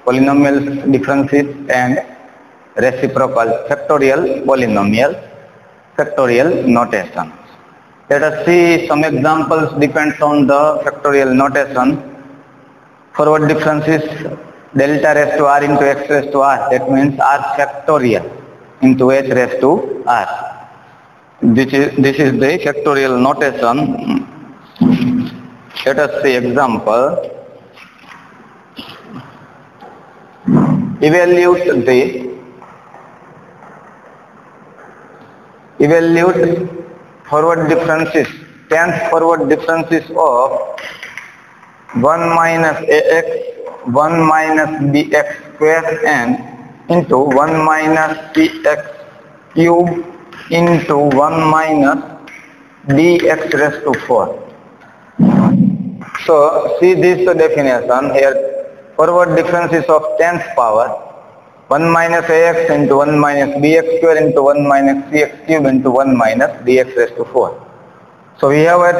polynomial differences and reciprocal factorial polynomial factorial notation. Let us see some examples depends on the factorial notation. Forward difference is delta raised to r into x raised to r. That means r factorial into h raised to r. This is the factorial notation. Let us see example. Evaluate forward differences, 10th forward differences of 1 minus ax, 1 minus bx square and into 1 minus cx cube into 1 minus dx raised to 4. So see this definition here. Forward differences of 10th power 1 minus ax into 1 minus bx square into 1 minus cx cube into 1 minus dx raised to 4. So we have a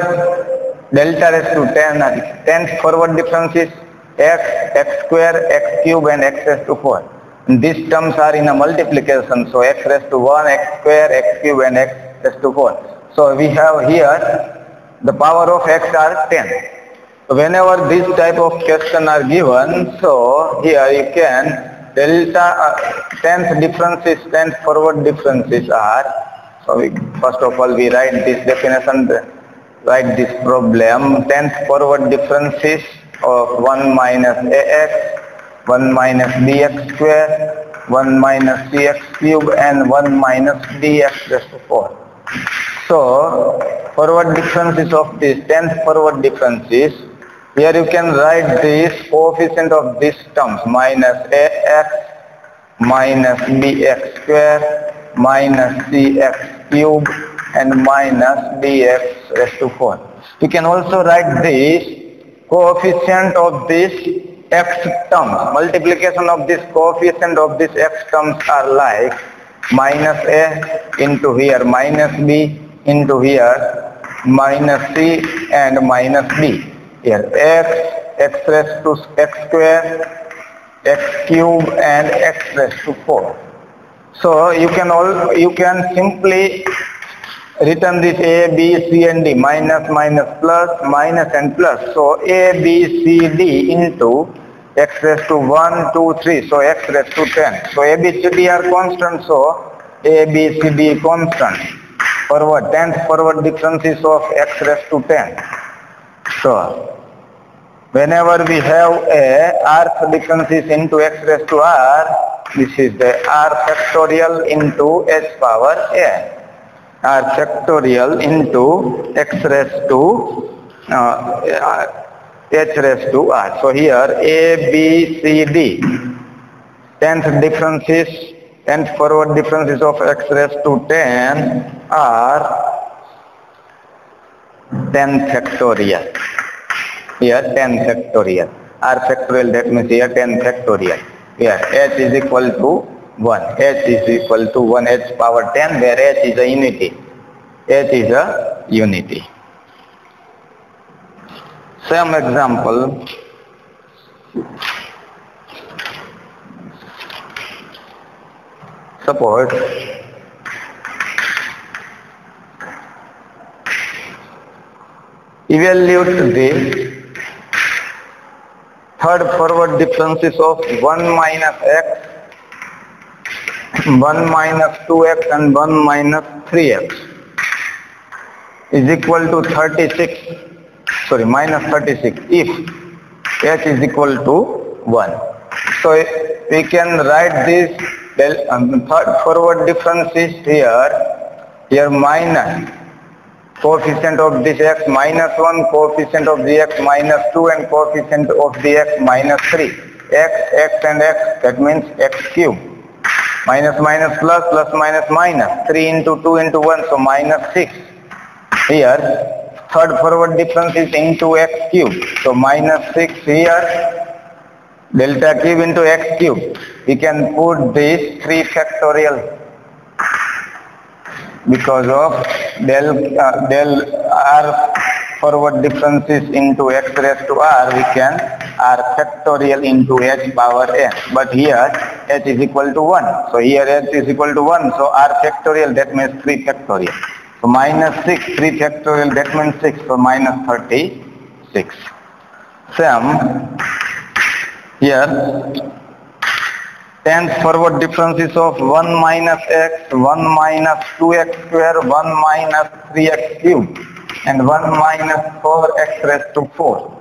delta raised to 10, 10th forward differences x, x square, x cube and x raised to 4. And these terms are in a multiplication, so x raised to 1, x square, x cube and x raised to 4. So we have here the power of x are 10. So whenever this type of question are given, so here you can delta 10th differences, 10th forward differences are, so first of all we write this definition, write this problem. 10th forward differences of 1 minus ax, 1 minus bx square, 1 minus cx cube and 1 minus dx raised to 4. So forward differences of this 10th forward differences, here you can write this coefficient of these terms minus ax minus bx square minus cx cube and minus dx raised to 4. You can also write this coefficient of this x terms. Multiplication of this coefficient of this x terms are like minus a into here minus b into here minus c and minus d. Here x raised to x square, x cube and x raised to 4. So you can simply written this a, b, c and d, minus, minus, plus, minus and plus. So a, b, c, d into x raised to 1, 2, 3. So x raised to 10. So a, b, c, d are constant. So a, b, c, d constant. Forward 10th forward differences of x raised to 10. So whenever we have a rth differences into x raised to r, this is the r factorial into h power a. R factorial into x raised to h raised to r. So here a, b, c, d, 10th differences, 10th forward differences of x raised to 10 are 10 factorial. Here 10 factorial. R factorial, that means here 10 factorial. Here h is equal to 1. H is equal to 1, h power 10, where h is a unity. H is a unity. Same example. Suppose evaluate the third forward differences of 1 minus x, 1 minus 2x and 1 minus 3x is equal to 36, minus 36 if h is equal to 1. So we can write this third forward differences here minus coefficient of this x minus 1, coefficient of the x minus 2 and coefficient of the x minus 3. X and x, that means x cube. Minus minus plus, plus minus minus. 3 into 2 into 1, so minus 6. Here, third forward difference is into x cube. So minus 6 here, delta cube into x cube. We can put this 3 factorial. Because of del r forward differences into x raised to r, we can r factorial into h power n. But here h is equal to 1. So here h is equal to 1. So r factorial, that means 3 factorial. So minus 6, 3 factorial, that means 6. So minus 36. Same here. Tens forward differences of 1 minus x, 1 minus 2x square, 1 minus 3x cube, and 1 minus 4x raised to 4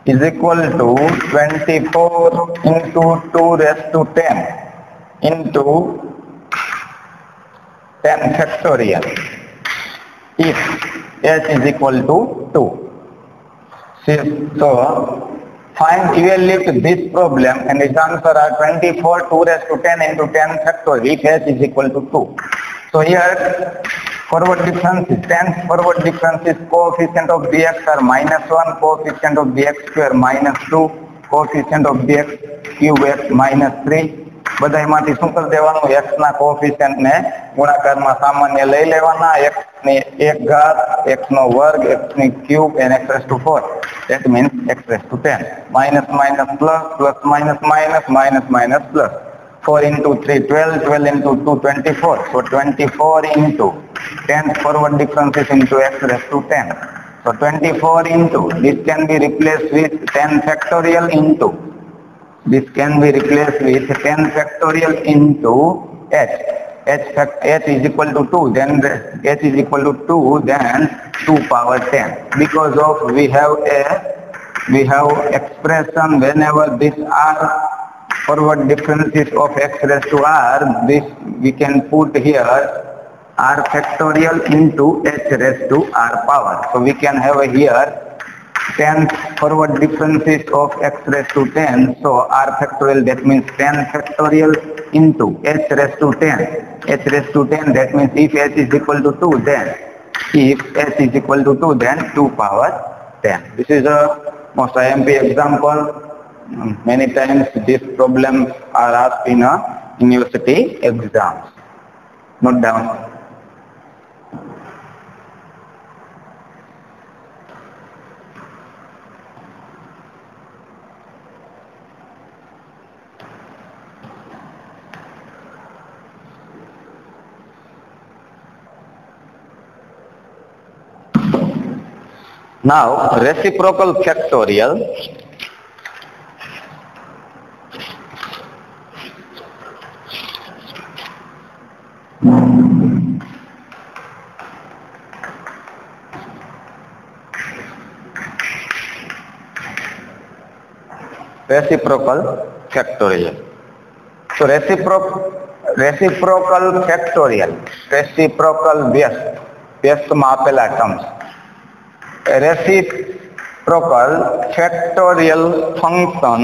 is equal to 24 into 2 raised to 10 into 10 factorial if h is equal to 2. So find, evaluate this problem and its answer are 24 2 raised to 10 into 10 factorial if h is equal to 2. So here forward differences, 10 forward differences, coefficient of dx are minus 1, coefficient of dx square minus 2, coefficient of dx cube x minus 3. બધા એમાંથી શું કરી દેવાનું, x ના coefficient ને ગુણાકારમાં સામાન્ય લઈ લેવાના, x ની 1 ઘાત, x નો વર્ગ, x ની cube and x raised to 4. That means x raised to 10. Minus minus plus, plus minus minus, minus minus plus. 4 into 3 12, 12 into 2 24. So 24 into 10 forward differences into x raised to 10. So 24 into, this can be replaced with 10 factorial into, this can be replaced with 10 factorial into h. H is equal to 2, then h is equal to 2, then 2 power 10. Because of we have expression whenever these are forward differences of x raised to r, this we can put here r factorial into h raised to r power. So we can have here 10 forward differences of x raised to 10. So r factorial, that means 10 factorial into h raised to 10. H raised to 10, that means if h is equal to 2, then if h is equal to 2, then 2 power 10. This is a most IMP example. Many times these problems are asked in a university exams. Note down. Now reciprocal factorial. Reciprocal factorial. So reciprocal factorial, reciprocal व्यस्त में आपेला terms. Reciprocal factorial function,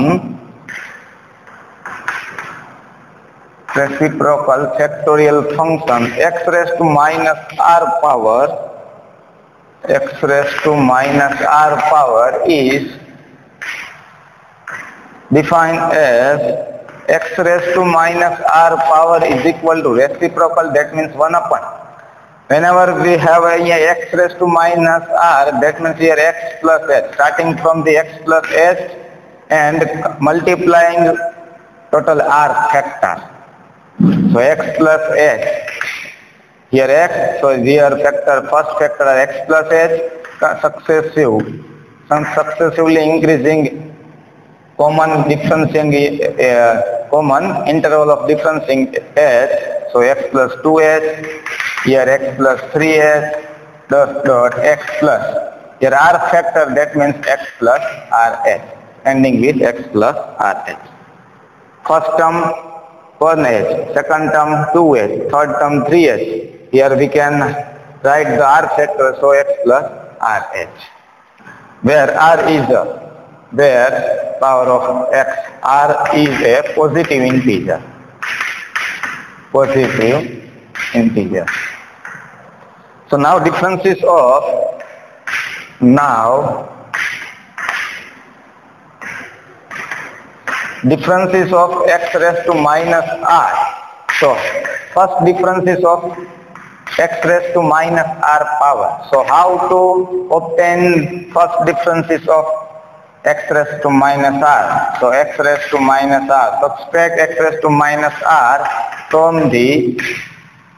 reciprocal factorial function x raised to minus r power, x raised to minus r power is defined as x raised to minus r power is equal to reciprocal, that means 1 upon. Whenever we have a x raised to minus r, that means here x plus h, starting from the x plus h and multiplying total r factor. So x plus h, here x, so here factor, first factor are x plus h, successively increasing common differencing, common interval of differencing h, so x plus 2h, here x plus 3h, dot x plus, here r factor, that means x plus rh, ending with x plus rh. First term 1h, second term 2h, third term 3h. Here we can write the r factor, so x plus rh, where r is where power of x, r is a positive integer. Positive integer. So now differences of x raised to minus r. So first differences of x raised to minus r power. So how to obtain first differences of x raised to minus r. So x raised to minus r. Subtract x raised to minus r from the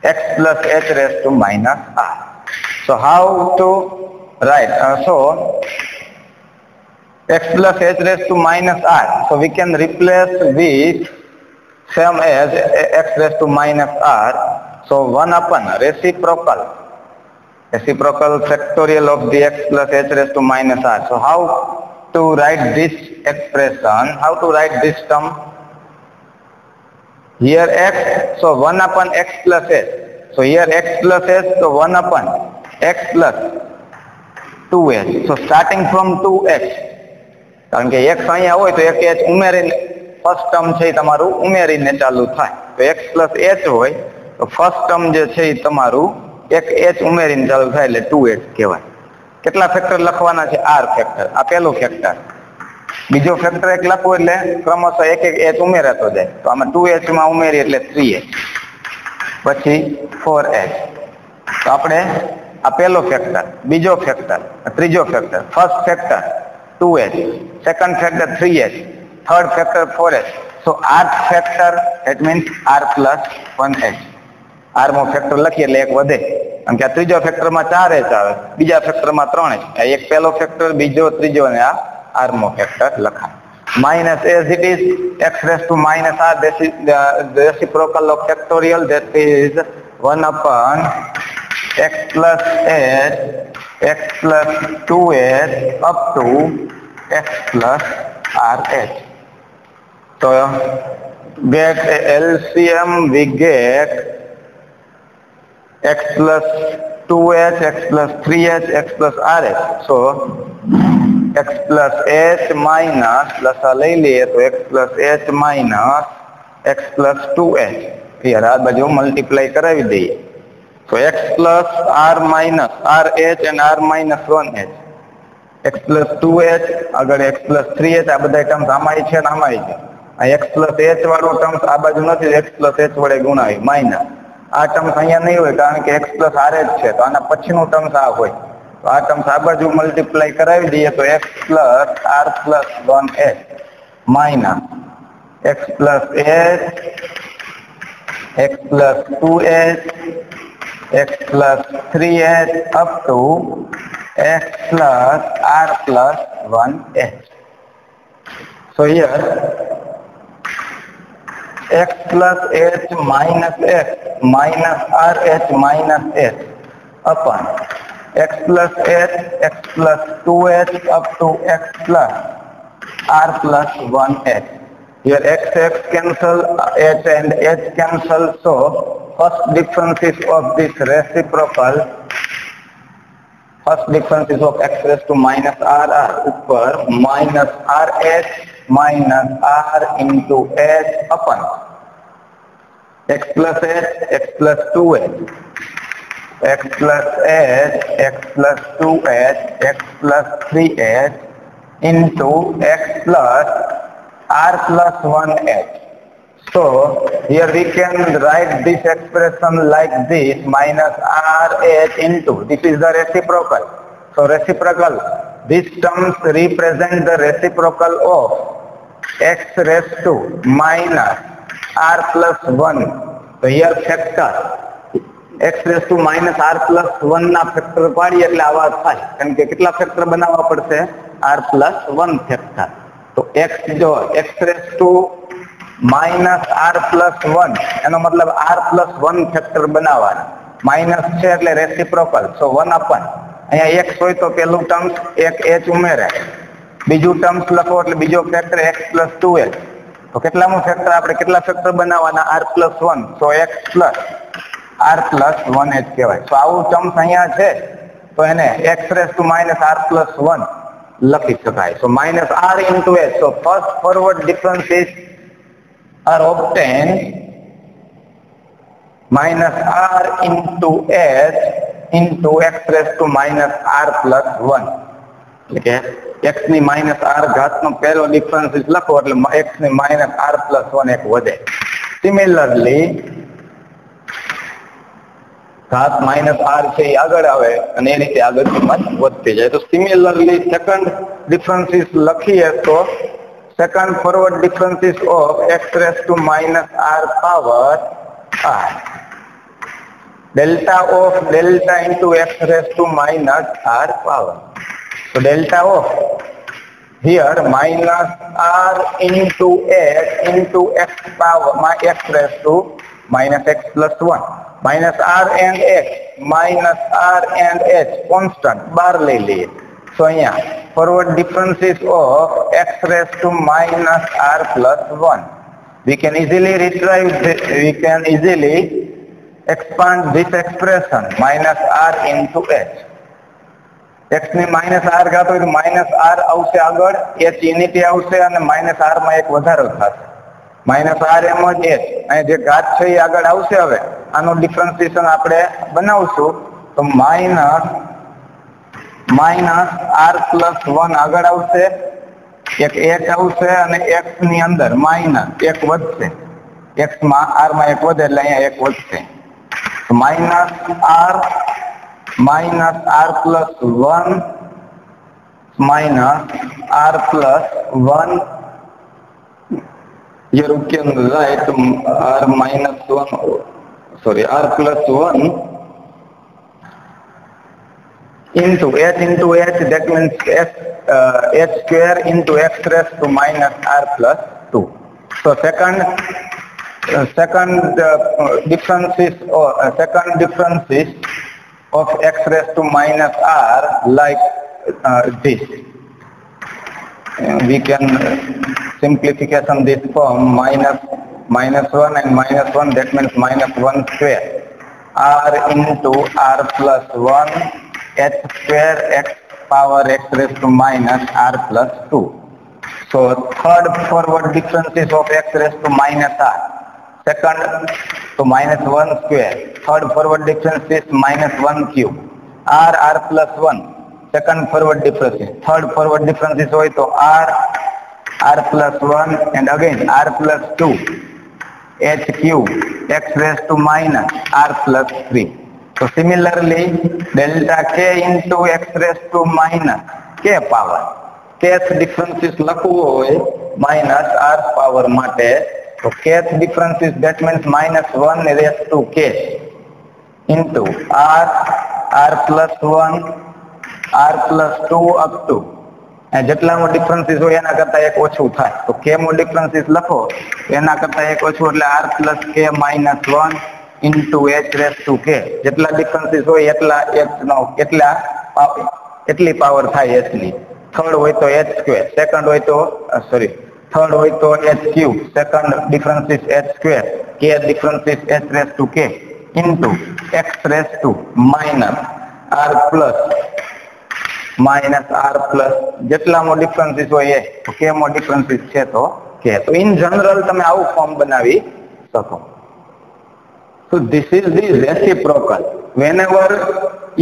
x plus h raised to minus r. So how to write? X plus h raised to minus r. So we can replace with same as x raised to minus r. So 1 upon reciprocal factorial of the x plus h raised to minus r. So how to write this expression? How to write this term? Here x, so 1 upon x plus h. So here x plus h, so 1 upon x plus 2h. So starting from 2h. કારણ કે x અહીંયા હોય તો એક h ઉમેરીને first term છે તમારું ઉમેરીને ચાલુ થાય. તો x plus h હોય તો ફર્સ્ટ ટર્મ જે છે તમારું એક h ઉમેરીને ચાલુ થાય એટલે 2h કહેવાય. કેટલા ફેક્ટર લખવાના છે? r factor. આ પહેલું ફેક્ટર. બીજો ફેક્ટર એક લખવું એટલે ક્રમશઃ એક h ઉમેરાતો જાય. તો આમાં 2h માં ઉમેરી એટલે 3h, પછી 4h. તો આપણે આ પહેલો ફેક્ટર, બીજો ફેક્ટર, ત્રીજો factor, first factor 2h, second factor 3h, third factor 4h. So rth factor, it means r plus 1h. r મો ફેક્ટર લખીએ એટલે એક વધે. કારણ કે આ ત્રીજો ફેક્ટરમાં 4h આવે, બીજા ફેક્ટરમાં 3h. આ એક પહેલો ફેક્ટર, બીજો, ત્રીજો અને આ r મો ફેક્ટર લખાય. Minus as it is x raised to minus r, this is the reciprocal of factorial, that is 1 upon x plus h, x plus 2h up to x plus rh. So get LCM, we get x plus 2h, x plus 3h, x plus rh. So x plus h minus plus લઈ લઈએ તો x plus h minus x plus 2h. Here આ બાજુ multiply કરાવી દઈએ. So x plus r minus rh and r minus 1h. x plus 2h આગળ x plus 3h આ બધા ટર્મ્સ આમાંય છે ને આમાંય છે. આ x plus h વાળો ટર્મ્સ આ બાજુ નથી, x plus h વડે ગુણાવી માઇનસ. આ ટર્મ્સ અહીંયા નહીં હોય કારણ કે x plus rh છે, તો આના પછીનું ટર્મ્સ આ હોય. તો આ ટર્મ્સ આ બાજુ મલ્ટીપ્લાય કરાવી દઈએ તો x plus r plus 1h minus x plus h, x plus 2h, x plus 3h up to x plus r plus 1h. So here x plus h minus x minus rh minus h upon x plus h, x plus 2h up to x plus r plus 1h. Here x cancel, h and h cancel, so first differences of this reciprocal, first differences of x raised to minus r are upper minus rh minus r into h upon x plus h, x plus 2h, x plus h, x plus 2h, x plus 3h into x plus r plus 1h. So here we can write this expression like this, minus rh into, this is the reciprocal. So reciprocal, these terms represent the reciprocal of x raised to minus r plus 1. So here factor x raised to minus r plus 1 ના factor પાડીએ એટલે આવા થાય. કારણ કે કેટલા factor બનાવવા પડશે? r plus 1 factor. તો x જો x raised to minus r plus 1 એનો મતલબ r plus 1 ફેક્ટર બનાવવાના. માઇનસ છે એટલે રેસિપ્રોકલ, સો 1 upon અહીંયા x હોય તો પેલું ટર્મ્સ એક h ઉમેરાય, બીજું ટર્મ્સ લખો એટલે બીજો ફેક્ટર x plus 2h. તો કેટલામું ફેક્ટર આપણે કેટલા ફેક્ટર બનાવવાના? r plus 1. સો x plus r plus 1h કહેવાય. તો આવું ટર્મ્સ અહીંયા છે તો એને x raised to minus r plus 1 લખી શકાય. So minus r into h. So first forward differences are obtained minus r into h into x raised to minus r plus 1. એટલે કે x ની minus r ઘાતનો પહેલો differences લખો એટલે x ની minus r plus 1 એક વધે. Similarly ઘાત -r છે એ આગળ આવે અને એ રીતે આગળ કિંમત વધતી જાય. તો સિમિલરલી સેકન્ડ ડિફરન્સીસ લખીએ તો second forward differences of x raised to -r power r. Delta of delta into x raised to -r power. So delta of here -r into x power x raised to -x plus 1. -r and x -r and h constant બાર લઈ લઈએ. So અહીંયા forward differences of x raised to -r plus 1. We can easily retrieve this, we can easily expand this expression -r into h. x ની -r ઘાત હોય તો -r આવશે આગળ, h unity આવશે અને -r માં એક વધારો થશે. -r એમ જ h અહીં જે ઘાત છે એ આગળ આવશે. હવે આનું ડિફરન્શિએશન આપણે બનાવશું તો -r plus 1 આગળ આવશે, એક h આવશે અને x ની અંદર એક વધશે. x માં r માં એક વધે એટલે અહીંયા એક વધશે. -r plus 1 -r plus 1 ये रुकिए right r minus 1 sorry r plus 1 into h that means h square into x raised to -r plus 2. So second differences of x raised to -r like this. We can simplification this form -1 and -1 that means -1 square r into r plus 1 h square x power x raised to -r plus 2. So third forward differences of x raised to -r. Second to -1 square. Third forward difference is -1 cube. r plus 1. Second forward difference. Third forward difference is હોય તો r plus 1 and again r plus 2 h cube x raised to -r plus 3. So similarly delta k into x raised to -k power. kth differences લખવું હોય -r power માટે તો kth differences that means -1 raised to k into r plus 1 r plus 2 up to જેટલાનો differences હોય એના કરતા એક ઓછું થાય તો k મો ડિફરન્સીસ લખો એના કરતા એક ઓછું એટલે r plus k minus 1 into h raised to k. જેટલા ડિફરન્સીસ હોય એટલા h નો એટલી પાવર થાય h ની. થર્ડ હોય તો h સ્ક્વેર, સેકન્ડ હોય તો થર્ડ હોય તો h cube, second differences h square, k differences h raised to k into x raised to r plus જેટલામાં ડિફરન્સીસ હોય એ તો k માં ડિફરન્સીસ છે તો k. તો ઇન જનરલ તમે આવું ફોર્મ બનાવી શકો. So this is the reciprocal. Whenever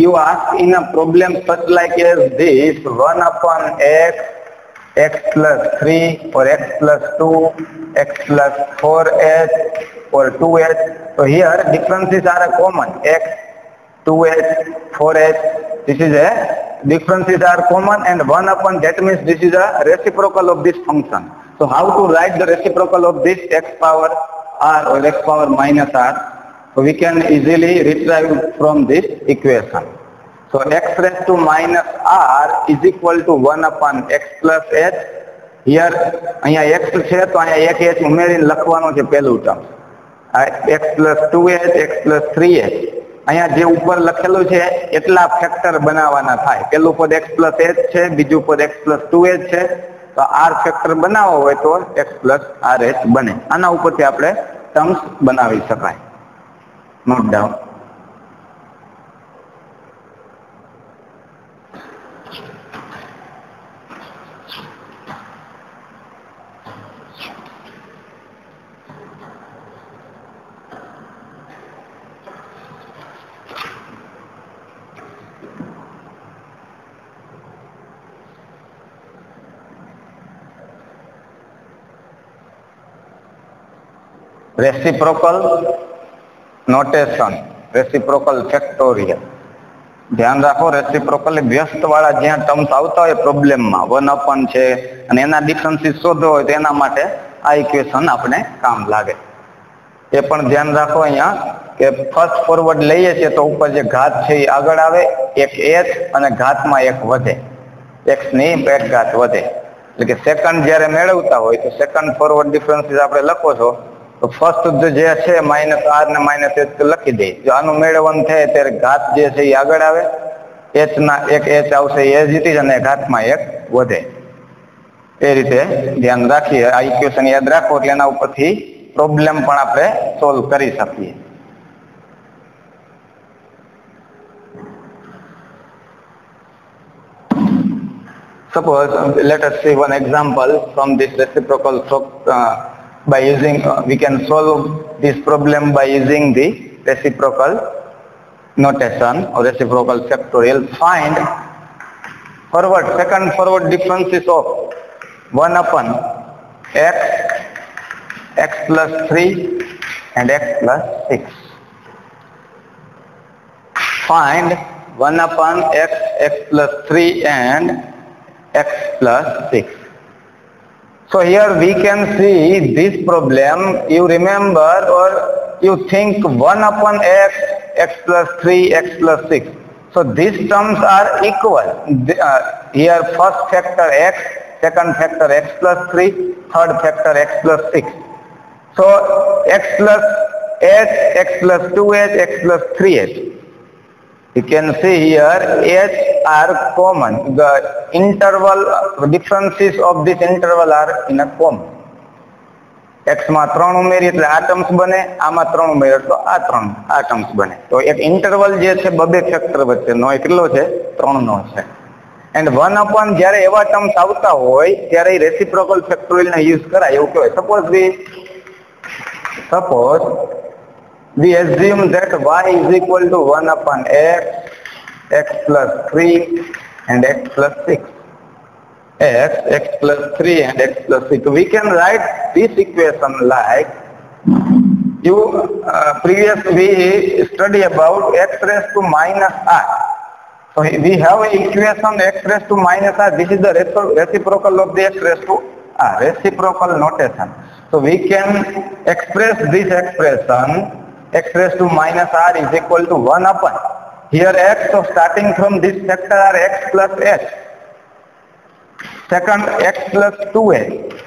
you ask in a problem such like as this 1 upon x, x plus 3 or x plus 2, x plus 4h or 2h. So here differences are common. x, 2h, 4h. This is a differences are common and 1 upon that means this is a reciprocal of this function. So how to write the reciprocal of this x power r or x power minus r? So we can easily retrieve from this equation. So x raised to minus r is equal to 1 upon x plus h. Here અહીંયા x છે તો અહીંયા એક h ઉમેરીને લખવાનો છે પહેલું term. x plus 2h, x plus 3h. અહીંયા જે ઉપર લખેલું છે એટલા ફેક્ટર બનાવવાના થાય. પહેલું પદ x plus h છે, બીજું પદ x plus 2h છે. તો r ફેક્ટર બનાવવો હોય તો x plus rh બને. આના ઉપરથી આપણે ટર્મ્સ બનાવી શકાય. Note down. Reciprocal notation. Reciprocal factorial. ધ્યાન રાખો, રેસિપ્રોકલ વ્યસ્ત વાળા જ્યાં ટર્મ્સ આવતા હોય પ્રોબ્લેમમાં 1 છે અને એના ડિફરન્સીસ શોધો હોય તો એના માટે આ ઇક્વેશન આપણે કામ લાગે. એ પણ ધ્યાન રાખો અહીંયા કે ફર્સ્ટ ફોરવર્ડ લઈએ છીએ તો ઉપર જે ઘાત છે એ આગળ આવે, એક h અને ઘાતમાં એક વધે, x ની એક ઘાત વધે. એટલે કે સેકન્ડ જ્યારે મેળવતા હોય તો સેકન્ડ ફોરવર્ડ ડિફરન્સીસ આપણે લખો છો તો ફર્સ્ટ જે છે -r ને -h લખી દે. જો આનું મેળવવાનું થાય ત્યારે ઘાત જે છે એ આગળ આવે, h ના એક h આવશે એ જ અને ઘાતમાં એક વધે. એ રીતે ધ્યાન રાખીએ. આ ઇક્વેશન યાદ રાખો એટલે એના ઉપરથી પ્રોબ્લેમ પણ આપણે સોલ્વ કરી શકીએ. Suppose let us see one example from this reciprocal by using we can solve this problem by using the reciprocal notation or reciprocal factorial. Find second forward differences of 1 upon x plus 3 and x plus 6. Find 1 upon x plus 3 and x plus 6. So here we can see this problem. You remember or you think 1 upon x plus 3, x plus 6. So these terms are equal. Here first factor x, second factor x plus 3, third factor x plus 6. So x plus h, x plus 2h, x plus 3h. You can see here h are common. The interval differences of this interval are in a common. x માં 3 ઉમેરી એટલે આ terms બને, આમાં 3 ઉમેરી તો આ terms બને. તો એક ઇન્ટરવલ જે છે બબે ફેક્ટર વચ્ચેનો એ કેટલો છે? 3 નો છે. એન્ડ 1 અપોન જ્યારે એવા ટર્મ્સ આવતા હોય ત્યારે એ રેસિપ્રોકલ ફેક્ટોરિયલ ને યુઝ કરાય એવું કહેવાય. Suppose we assume that y is equal to 1 upon x plus 3 and x plus 6. x plus 3 and x plus 6. We can write this equation like previously we study about x raised to minus r. So we have an equation x raised to minus r. This is the reciprocal of the x raised to r, reciprocal notation. So we can express this expression x raised to minus r is equal to 1 upon. Here x, so starting from this factor are x plus h. Second x plus 2h.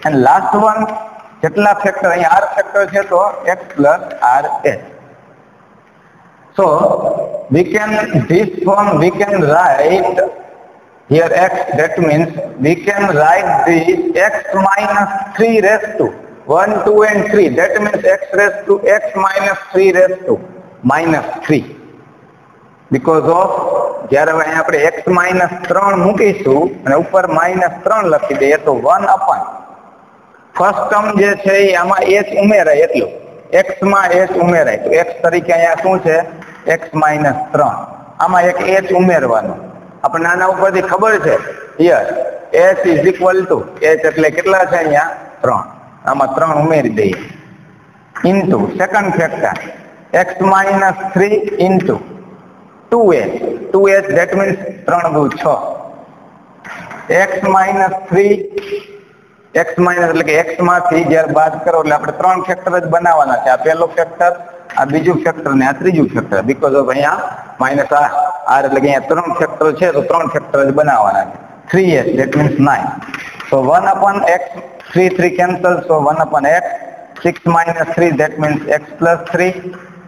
And last one, jetla factor, અહીં r factor છે તો x plus rh. So we can write here x, that means we can write this x minus 3 raised to 1, 2 and 3. That means x raised to x minus 3 raised to minus 3. Because of જ્યારે આપણે x minus 3 મૂકીશું અને ઉપર minus 3 લખી દઈએ તો 1 upon first term જે છે આમાં h ઉમેરાય એટલું x માં h ઉમેરાય તો x તરીકે અહીંયા શું છે x minus 3. આમાં એક h ઉમેરવાનું. આપણે આના ઉપરથી ખબર છે here h is equal to h એટલે કેટલા છે અહીંયા 3. આમાં 3 ઉમેરી દઈએ into second factor x minus 3 into 2h, that means 3 2 6. x minus 3, x minus એટલે કે x માંથી જ્યારે બાદ કરો એટલે આપણે 3 ફેક્ટર જ બનાવવાના છે. આ પહેલો ફેક્ટર, આ બીજું ફેક્ટર ને આ ત્રીજું ફેક્ટર. બીકોઝ ઓફ અહીંયા માઇનસ r એટલે કે અહીંયા 3 ફેક્ટર છે તો 3 ફેક્ટર જ બનાવવાના છે. 3h, that means 9. So 1 upon x, 3 cancel, so 1 upon x. 6 minus 3, that means x plus 3,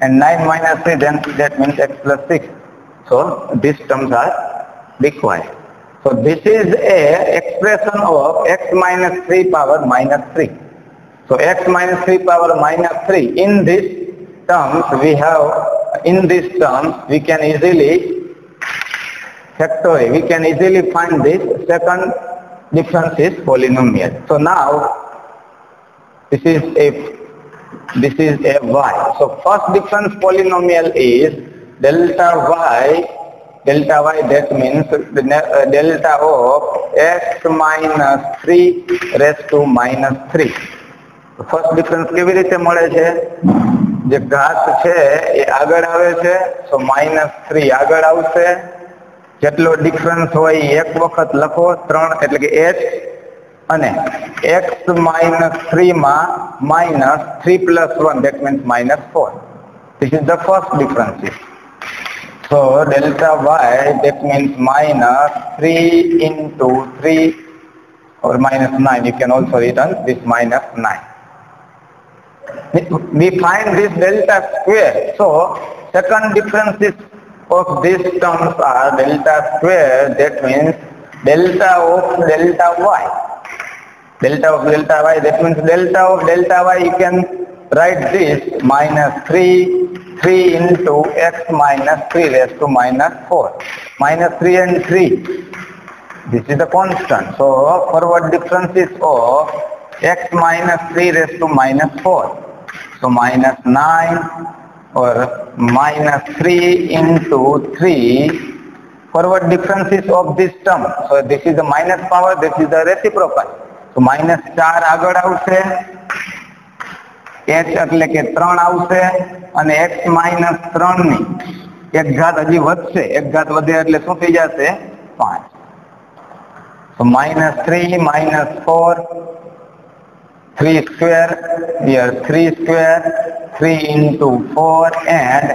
and 9 minus 3, then that means x plus 6. So these terms are required. So this is a expression of x minus 3 power minus 3. So x minus 3 power minus 3. In this terms we can easily factorize. We can easily find this second difference polynomial. So now this is a y. So first difference polynomial is delta y, that means delta of x minus 3 raised to minus 3. So first difference કેવી રીતે મળે છે? જે ઘાત છે એ આગળ આવે છે, તો -3 આગળ આવશે. જેટલો ડિફરન્સ હોય એ એક વખત લખો, 3 એટલે કે h, અને x -3 માં -3 + 1, that means -4. This is the first difference. So delta y, that means -3 into 3 or -9. You can also written this -9. We find this delta square. So second differences of these terms are delta square, that means delta of delta y. Delta of delta y, that means delta of delta y, you can write this -3 into x -3 raised to -4. -3 and 3. This is the constant. So forward differences of x -3 raised to -4. So -9 or -3 into 3. Forward differences of this term. So this is the minus power, this is the reciprocal. So -4 આગળ આવશે, h એટલે કે 3 આવશે, અને x -3 ની એક ઘાત હજી વધશે, એક ઘાત વધે એટલે શું થઈ જશે? 5. So -3 -4, 3 square, here 3 square, 3 into 4, and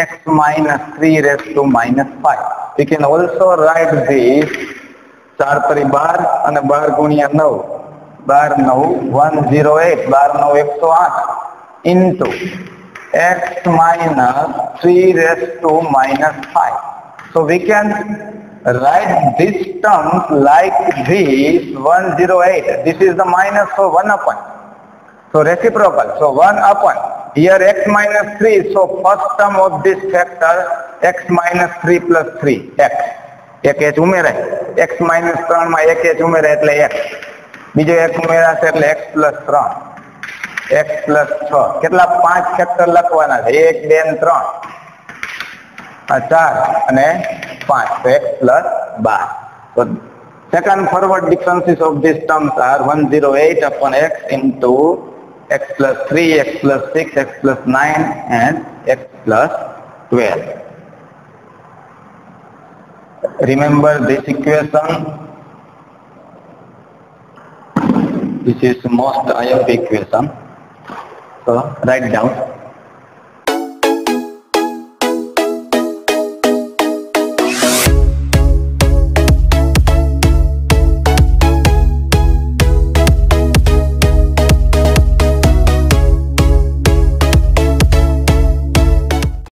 x -3 raised to -5. We can also write this 4 × 12 અને 12 × 9, 12 9 108, 12 9 108 into x -3 raised to -5. So we can write this term like this, 108. This is the minus, so 1 upon. So reciprocal. So 1 upon. Here x -3. So first term of this factor, x -3 plus 3, x. એક h ઉમેરાય, x -3 માં એક h ઉમેરાય એટલે x. બીજો x ઉમેરાશે એટલે x plus 3, x plus 6. કેટલા? 5 ફેક્ટર લખવાના છે. 1 2 અને 3, 4 અને 5. So x plus 12. So second forward differences of these terms are 108 upon x into x plus 3, x plus 6, x plus 9, and x plus 12. Remember this equation. This is most IMP equation. So write down.